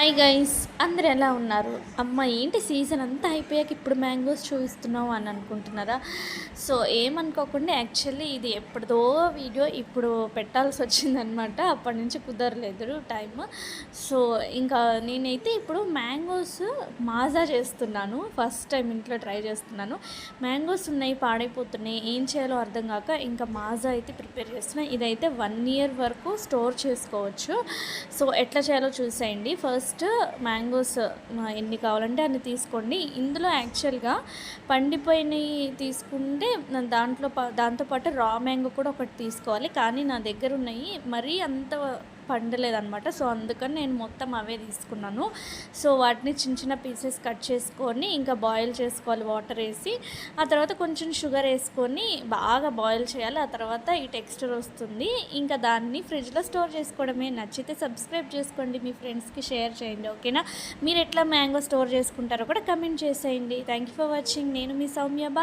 Hi guys, అందరు ఎలా ఉన్నారు? అమ్మ ఏంటి సీజన్ అంతా అయిపోయాక ఇప్పుడు మ్యాంగోస్ చూపిస్తున్నావు అని అనుకుంటున్నారా? సో ఏమనుకోకుండా యాక్చువల్లీ ఇది ఎప్పుడుదో వీడియో ఇప్పుడు పెట్టాల్సి వచ్చిందనమాట. అప్పటి నుంచి కుదరలేదు టైం. సో ఇంకా నేనైతే ఇప్పుడు మ్యాంగోస్ మాజా చేస్తున్నాను. ఫస్ట్ టైం ఇంట్లో ట్రై చేస్తున్నాను. మ్యాంగోస్ ఉన్నాయి, పాడైపోతున్నాయి, ఏం చేయాలో అర్థం కాక ఇంకా మాజా అయితే ప్రిపేర్ చేస్తున్నాను. ఇదైతే 1 ఇయర్ వరకు స్టోర్ చేసుకోవచ్చు. సో ఎట్లా చేయాలో చూసేయండి. ఫస్ట్ మ్యాంగోస్ ఎన్ని కావాలంటే అన్ని తీసుకోండి. ఇందులో యాక్చువల్గా పండిపోయినవి తీసుకుంటే దాంతోపాటు రా మ్యాంగో కూడా ఒకటి తీసుకోవాలి. కానీ నా దగ్గర ఉన్నాయి మరీ అంత పండలేదన్నమాట. సో అందుకని నేను మొత్తం అవే తీసుకున్నాను. సో వాటిని చిన్న చిన్న పీసెస్ కట్ చేసుకొని ఇంకా బాయిల్ చేసుకోవాలి వాటర్ వేసి. ఆ తర్వాత కొంచెం షుగర్ వేసుకొని బాగా బాయిల్ చేయాలి. ఆ తర్వాత ఈ టెక్స్చర్ వస్తుంది. ఇంకా దాన్ని ఫ్రిడ్జ్లో స్టోర్ చేసుకోవడమే. నచ్చితే సబ్స్క్రైబ్ చేసుకోండి, మీ ఫ్రెండ్స్కి షేర్ చేయండి. ఓకేనా? మీరు ఎట్లా మ్యాంగో స్టోర్ చేసుకుంటారో కూడా కమెంట్ చేసేయండి. Thank you for watching. నేను మీ సౌమ్య.